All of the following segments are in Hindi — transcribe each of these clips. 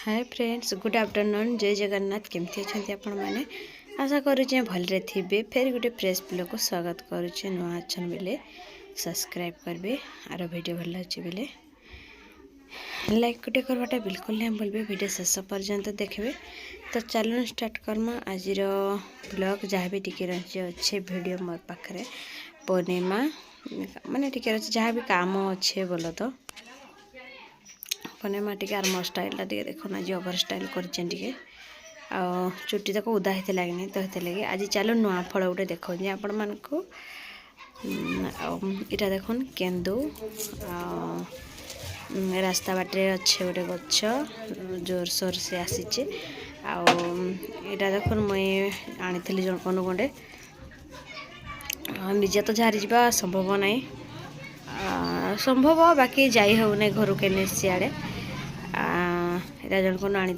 Hi friends, good afternoon. जय जगन्नाथ। केमती अच्छे आपण मैंने आशा करुचे भलरे थे। फिर गोटे फ्रेश ब्लॉग को स्वागत करुचे। नुआ अच्छन बेले सब्सक्राइब करबे। आर वीडियो भल अच्छे बेले लाइक गोटे करवाटा बिल्कुल नहीं भूलबे। वीडियो शेष पर्यंत देखबे। तो चलो स्टार्ट करमा आज ब्लॉग। जहाँ भी टिके रही अच्छे वीडियो मोर पाखे पूर्णिमा माने टिके रही जहाँ भी काम अच्छे बोलो तो पूर्णिमा टिके आर मो स्टाइल टे देखना जी ओवर स्टाइल कर चुट्टी तक उदा होते लगे तो होते लगे आज चलो नुआ फल गोटे देखा आपण मानक इटा देखुन केंदू रास्ता बाटे अच्छे गोटे गछ जोर सोर से आसीचे आटा देखुन मुई आनी जन कौन गोटे निजे तो झारी जा संभव नहीं संभव बाकी जाई हो नहीं घर के सियाड़े यहाँ जन को आनी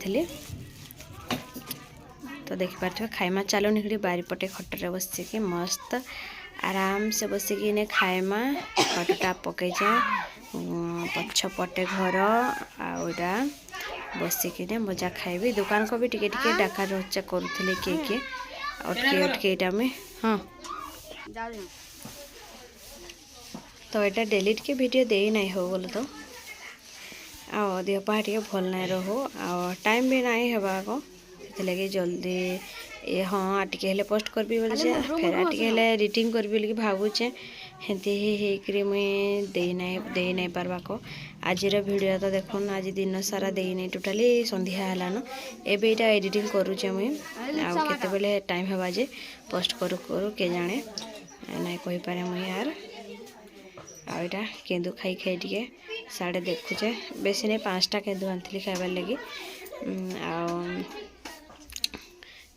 तो देखिपे खाइमा चलो निकली बारीपटे खटर बसिकी मस्त आराम से बसिकी ने खाइमा खटटा पकई पछपटे घर आउटा बसिकी मजा खाइबी। दुकान को भी टिके टिके डाका रचा करुले किए अटके अटके यहाँ में हाँ तो यहाँ डेली टिके वीडियो दे नहीं हो बोलो तो आ देह पा टे भल ना रहो आ टाइम भी नहीं होगा को लगे जल्दी ये हाँ टिके हेले पोस्ट करबी बोले फेर टिके हेले एडिटिंग करबी बोली भावुचे हेंती ही मुई दे नहीं पार्बा को आज वीडियो तो देखुन आज दिन सारा दे नहीं टोटाली संध्या है एबे इटा एडिटिंग करुचे मुई आते बेले टाइम होगा जे पोस्ट करू करू के जाने नहीं कही पारे मुई यार आईटा केंदू खाई खाई टिके साढ़े देखुचे बेसी नहीं 5टा केंदू आनी खाइबार लगी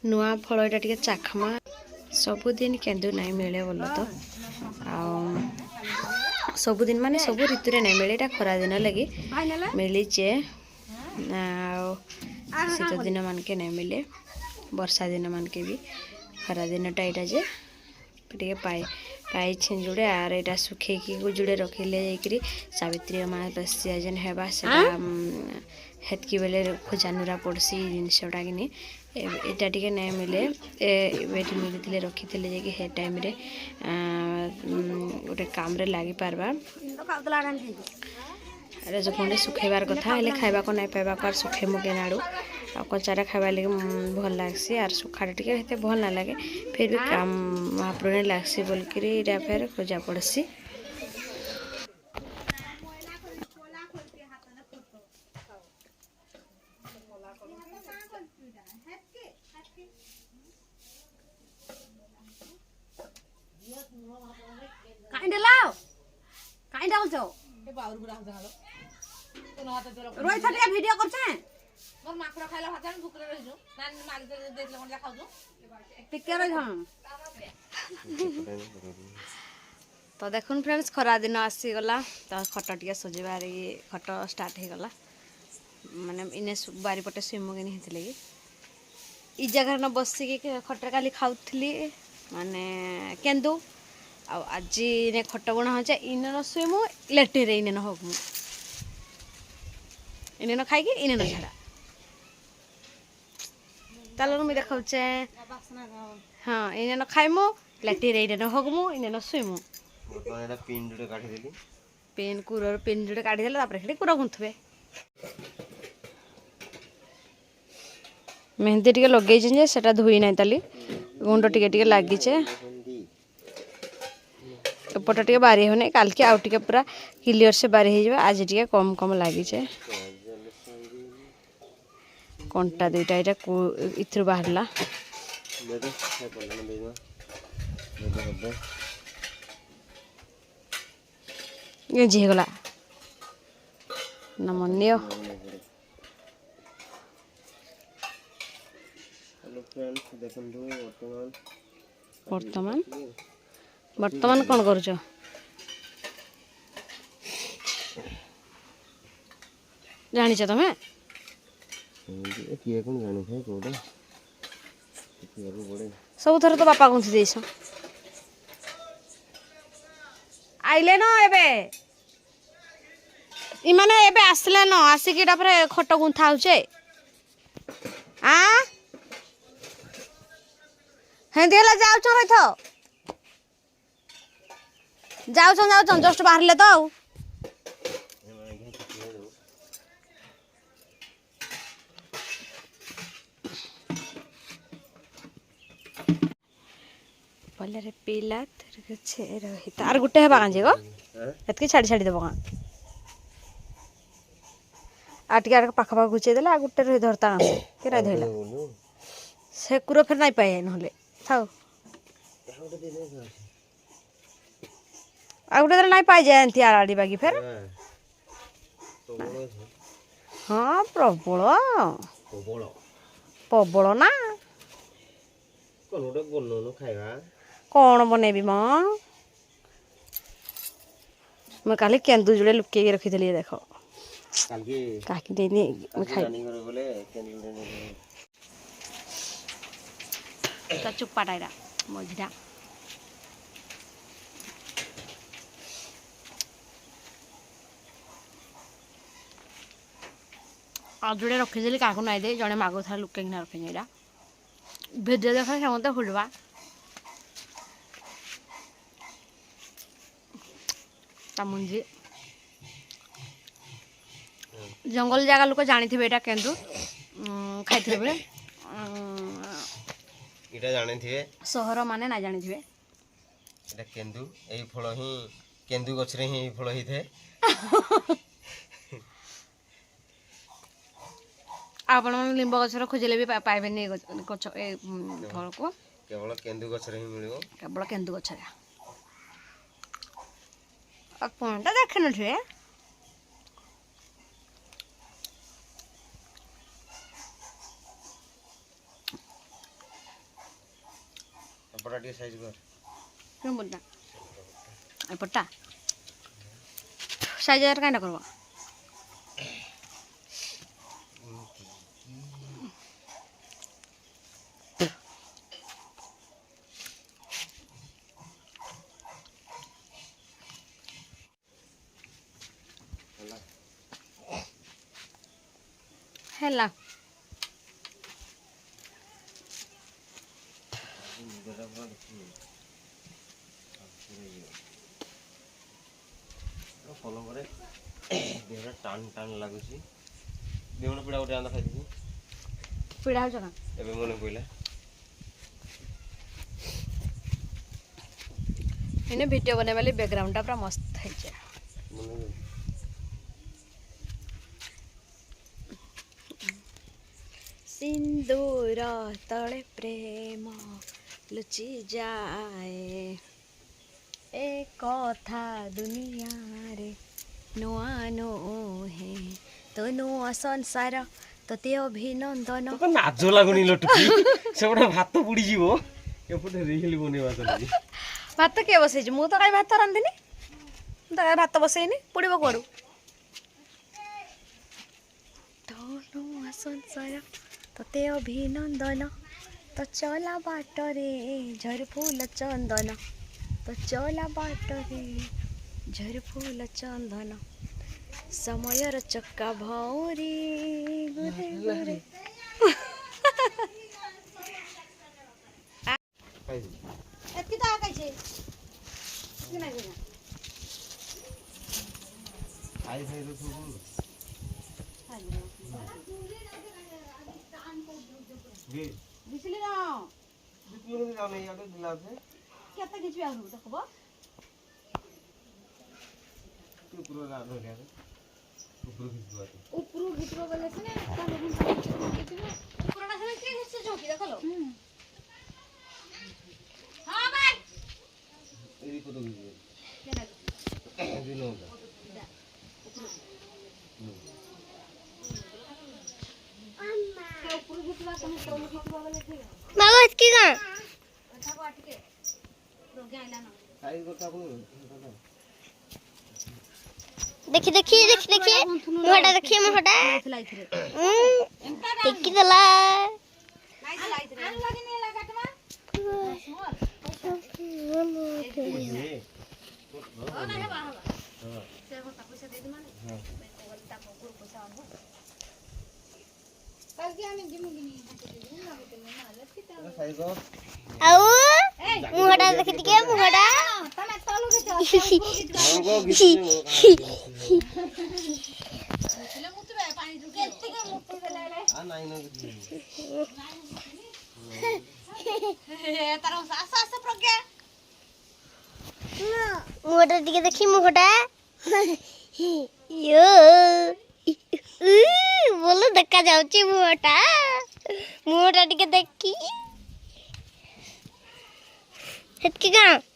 नुआ फल यहाँ टे चाखमा सबुदिन केंदू नहीं मिले बोलो तो सबुदिन माने सब ऋतु नहीं मिले यहाँ खरा दिन लगी मिलीचे शीत दिन मानके नहीं मिले वर्षा दिन मानके भी खरा दिनटा यहाँ जे टे पाई जुड़े आर यहाँ सुखेकी जुड़े रखिले जाकि सावित्री अमावास्या जेन हेबा से हेतकी बेले खोजानुरा पड़सी जिनसटा कि एटा टे नहीं मिले एटी मिलते रखी थे हे टाइम रे गोटे काम रे लगी पार्बा जो पुणी सुखेबार कथा हेले खाइबा को नहीं पाइबा को सुखे मुके नाड़ू आ कचारा खाइबा लगे भल लगसी आर सुखाटा टे भल ना लगे फिर भी काम महापुर लगसी बोलकर फिर खोजा पड़सी। वीडियो करछे मोर माखरा खाइला भात हम भूख रही छु नान माग दे देखले कोन जा खाउ छु टिके रही हम तो देखुन फ्रेंड्स खरा दिन आसी गला तो खट टिके सजेबार खट स्टार्ट हो गला माने इने बारीपटे स्विमिंग होते लगी ई जगह न बसिकी खटर काली खाऊली माने केंदू आज ने खट गुणा हो इन न स्विमु लेटे रे इन न होगमु इन न खाई इन न झाड़ा तालो मुझे देखाऊचे हाँ इन न खाइमु लेटे रे इन न होगमु इन न स्विमु पेन कुरर पेन जोड़े काढ़ी देले तापर खेले कुरा गुंथबे मेहंदी टिके लगे जे सेटा धोई नहीं ताली गुंड टिके टिके लागिचे एपट टिके बारी होने काल के आउ टिके पूरा क्लियर से बारी हो जाए आज टिके कम कम लागिचे कंटा दुईटा यहाँ इथर बाहरला गला नमन्य वर्तमान वर्तमान कौन करुच जानिच तमें सब थर तो बापा गुंथि देस आइले न एबे इमाने एबे आसले न आसिकी खट गुंथा होचे आ हेंदी हला जाउछन रथ जाउछन जस्ट बाहरले तो आउ पल्ले पीला छे रही तार गुटे हेबा कांजे गो एतके छाड़ी छाड़ी देबो का आटिका पाखा पाखा गुचे देला गुटे रही धरता के राय धइला से कुरो फेर नाही पाए नहले थाओ आ गुटे नाही पाए जाय एंती आड़ी बागी फेर हां प्रबल प्रबल ना कोनोडे बननो खाइबा कौन बनेबी म मैं काली केंदु जुड़े लुके रखी देली देखो काल के काकी देनी मैं खाई नानी घर बोले केंदु ने तो चुप्पा डायरा मझिरा आ जुड़े रखी देली काकू नाई दे जने मागो था लुके ना रखी नेरा भेजे देखा समते हुलवा मुंजी जंगल जगह लोक जानी थे एटा केंदु खाई थे बेले इटा जाने थे सहर माने ना जानी थे इटा केंदु एई फळ ही केंदु गछरे ही फळ ही थे आपण लिंब गछर खोजले भी पाइबे नै गछ ए फळ को केवल केंदु गछरे ही मिलियो केवल केंदु गछरे अपन ता देखे न थे बड़ा टी साइज कर क्यों बोलता ए पट्टा साइज यार कांडा करबा हेला फॉलो करे देहरा टान टान लागुची देवण पीड़ा उठे आंदा खाइती पीड़ा हो जका एबे मने कोइला इने वीडियो बने वाली बैकग्राउंड टा पूरा मस्त है जे मने सिंदूर तले प्रेम लुचि जाए ए कथा दुनिया रे नुआ नुहे तो नुआ संसार तते अभिनंदन तो नाजो लागुनी लटुकी सेबडा भात पुडी जीवो एपटे रील बनेवा चली भात के बसै मु तो काई भात रांधिनी तो काई भात बसैनी पुड़ीबो कोडू तो नुआ संसार तते अभिनंदन तो चला बाट रे झर फूल चंदन तो चला बाट रे झर फूल चंदन समयर चक्का भौरी गुरे गुरे एतकी ता काय छे कि नाही गना आई भाई तो सुन गे दिसली ना दिसलो नहीं जाने याद दिला से केता किछु आहु देखबो तू पूरा रात हो गया ऊपर घिचबो बोले से ना ताले ऊपर ना से के हिस्से चौकी देखलो हां भाई एरी को तो गिरे केना दिनो ऊपर घिचबा तुम तो घिचबो बोले ठीक मागो इसकी का अच्छा को आटके रोगे आइला ना साइज को काबू देखिए देखिए देखिए देखिए मोहटा देखिए मोहटा लाई थे टिक्की दला लाई थे आन लगी नहीं लगाटमा ये ओ ना हेबा हां से हो ता पैसा दे दे माने हां बोलता को पैसा आन हो कल ଖାଇବ ଆଉ ମୁହଁଟା ଦେଖି ଟିକେ ମୁହଁଟା ରଙ୍ଗ କିଛି ନାଇଁ ନା ତାର ଆସ ଆସ ପ୍ରଜ୍ଞା ମୁହଁଟା ଟିକେ ଦେଖି ମୁହଁଟା ଇୟୋ ଭଲ ଦେଖା ଯାଉଛି ମୁହଁଟା ଟିକେ ଦେଖି ସେତିକି କଣ